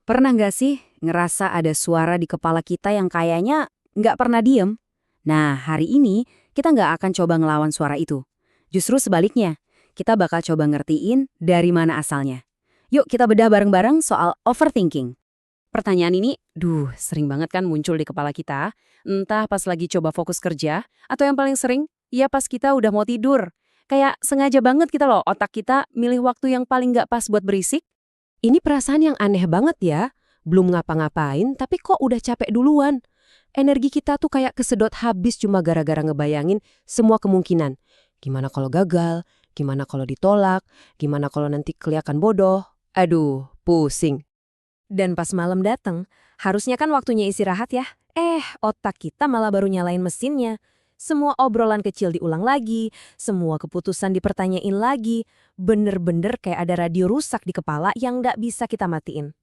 Pernah nggak sih ngerasa ada suara di kepala kita yang kayaknya nggak pernah diem? Nah, hari ini kita nggak akan coba ngelawan suara itu. Justru sebaliknya, kita bakal coba ngertiin dari mana asalnya. Yuk kita bedah bareng-bareng soal overthinking. Pertanyaan ini, sering banget kan muncul di kepala kita. Entah pas lagi coba fokus kerja, atau yang paling sering, ya pas kita udah mau tidur. Kayak sengaja banget kita loh, otak kita milih waktu yang paling nggak pas buat berisik. Ini perasaan yang aneh banget ya. Belum ngapa-ngapain, tapi kok udah capek duluan. Energi kita tuh kayak kesedot habis cuma gara-gara ngebayangin semua kemungkinan. Gimana kalau gagal? Gimana kalau ditolak? Gimana kalau nanti kelihatan bodoh? Aduh, pusing. Dan pas malam dateng, harusnya kan waktunya istirahat ya. Otak kita malah baru nyalain mesinnya. Semua obrolan kecil diulang lagi, semua keputusan dipertanyain lagi. Bener-bener kayak ada radio rusak di kepala yang nggak bisa kita matiin.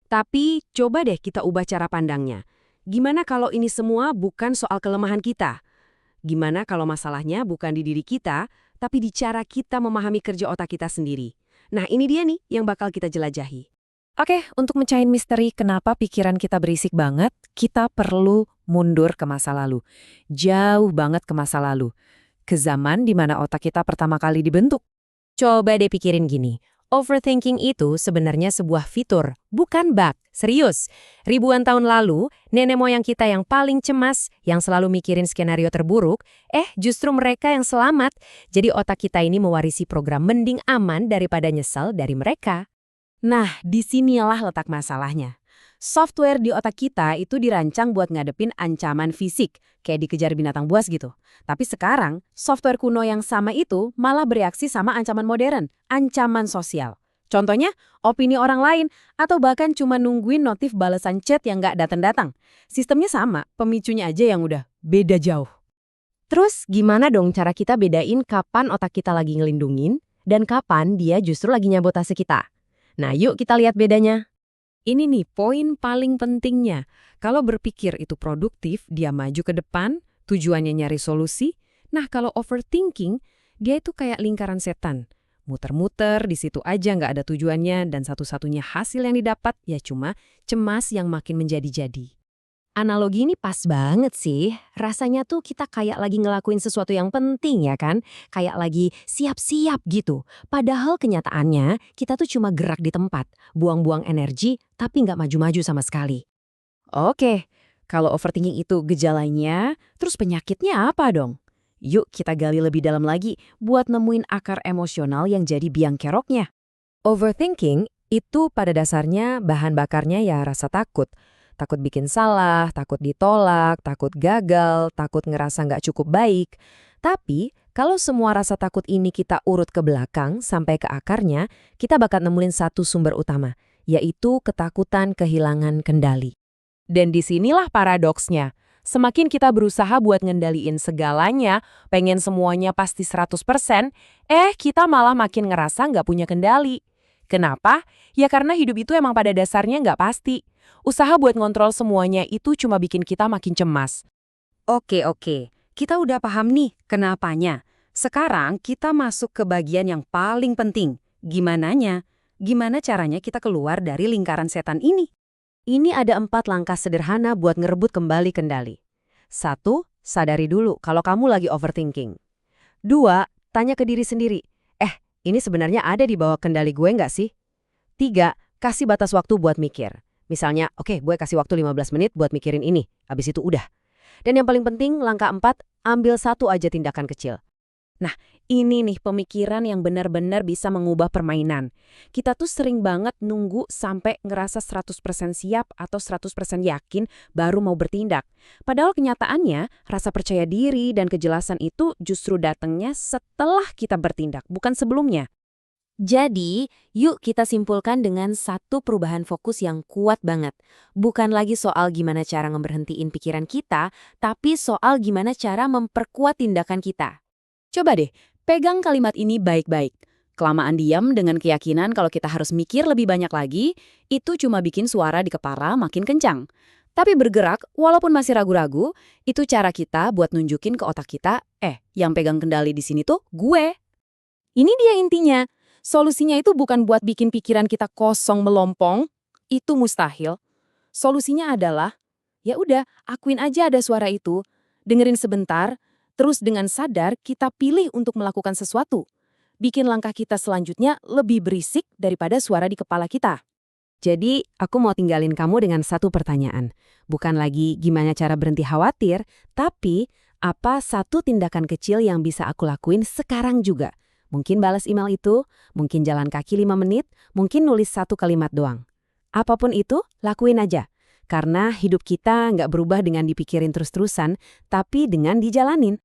Tapi coba deh kita ubah cara pandangnya. Gimana kalau ini semua bukan soal kelemahan kita? Gimana kalau masalahnya bukan di diri kita, tapi di cara kita memahami kerja otak kita sendiri? Nah ini dia nih yang bakal kita jelajahi. Oke, untuk mecahin misteri kenapa pikiran kita berisik banget, kita perlu mundur ke masa lalu. Jauh banget ke masa lalu. Ke zaman di mana otak kita pertama kali dibentuk. Coba deh pikirin gini, overthinking itu sebenarnya sebuah fitur, bukan bug. Serius, ribuan tahun lalu, nenek moyang kita yang paling cemas, yang selalu mikirin skenario terburuk, justru mereka yang selamat. Jadi otak kita ini mewarisi program mending aman daripada nyesel dari mereka. Nah, disinilah letak masalahnya. Software di otak kita itu dirancang buat ngadepin ancaman fisik, kayak dikejar binatang buas gitu. Tapi sekarang, software kuno yang sama itu malah bereaksi sama ancaman modern, ancaman sosial. Contohnya, opini orang lain, atau bahkan cuma nungguin notif balasan chat yang nggak datang-datang. Sistemnya sama, pemicunya aja yang udah beda jauh. Terus gimana dong cara kita bedain kapan otak kita lagi ngelindungin, dan kapan dia justru lagi nyabotase kita? Nah, yuk kita lihat bedanya. Ini nih poin paling pentingnya. Kalau berpikir itu produktif, dia maju ke depan, tujuannya nyari solusi. Nah, kalau overthinking, dia itu kayak lingkaran setan. Muter-muter, di situ aja nggak ada tujuannya, dan satu-satunya hasil yang didapat ya cuma cemas yang makin menjadi-jadi. Analogi ini pas banget sih. Rasanya tuh kita kayak lagi ngelakuin sesuatu yang penting ya kan? Kayak lagi siap-siap gitu. Padahal kenyataannya kita tuh cuma gerak di tempat, buang-buang energi, tapi nggak maju-maju sama sekali. Oke, kalau overthinking itu gejalanya, terus penyakitnya apa dong? Yuk kita gali lebih dalam lagi buat nemuin akar emosional yang jadi biang keroknya. Overthinking itu pada dasarnya bahan bakarnya ya rasa takut. Takut bikin salah, takut ditolak, takut gagal, takut ngerasa nggak cukup baik. Tapi, kalau semua rasa takut ini kita urut ke belakang sampai ke akarnya, kita bakal nemuin satu sumber utama, yaitu ketakutan kehilangan kendali. Dan disinilah paradoksnya. Semakin kita berusaha buat ngendaliin segalanya, pengen semuanya pasti 100%, kita malah makin ngerasa nggak punya kendali. Kenapa? Ya karena hidup itu emang pada dasarnya nggak pasti. Usaha buat ngontrol semuanya itu cuma bikin kita makin cemas. Oke, kita udah paham nih kenapanya. Sekarang kita masuk ke bagian yang paling penting. Gimananya? Gimana caranya kita keluar dari lingkaran setan ini? Ini ada 4 langkah sederhana buat ngerebut kembali kendali. 1. Sadari dulu kalau kamu lagi overthinking. 2. Tanya ke diri sendiri. Ini sebenarnya ada di bawah kendali gue nggak sih? 3. Kasih batas waktu buat mikir. Misalnya, gue kasih waktu 15 menit buat mikirin ini. Habis itu udah. Dan yang paling penting, langkah 4, ambil satu aja tindakan kecil. Nah, ini nih pemikiran yang benar-benar bisa mengubah permainan. Kita tuh sering banget nunggu sampai ngerasa 100% siap atau 100% yakin baru mau bertindak. Padahal kenyataannya, rasa percaya diri dan kejelasan itu justru datangnya setelah kita bertindak, bukan sebelumnya. Jadi, yuk kita simpulkan dengan satu perubahan fokus yang kuat banget. Bukan lagi soal gimana cara ngeberhentiin pikiran kita, tapi soal gimana cara memperkuat tindakan kita. Coba deh, pegang kalimat ini baik-baik. Kelamaan diam dengan keyakinan kalau kita harus mikir lebih banyak lagi, itu cuma bikin suara di kepala makin kencang. Tapi bergerak, walaupun masih ragu-ragu, itu cara kita buat nunjukin ke otak kita, yang pegang kendali di sini tuh gue. Ini dia intinya. Solusinya itu bukan buat bikin pikiran kita kosong melompong. itu mustahil. Solusinya adalah, ya udah, akuin aja ada suara itu, dengerin sebentar, terus dengan sadar kita pilih untuk melakukan sesuatu. Bikin langkah kita selanjutnya lebih berisik daripada suara di kepala kita. Jadi, aku mau tinggalin kamu dengan satu pertanyaan. Bukan lagi gimana cara berhenti khawatir, tapi apa satu tindakan kecil yang bisa aku lakuin sekarang juga? Mungkin balas email itu, mungkin jalan kaki 5 menit, mungkin nulis satu kalimat doang. Apapun itu, lakuin aja. Karena hidup kita nggak berubah dengan dipikirin terus-terusan, tapi dengan dijalanin.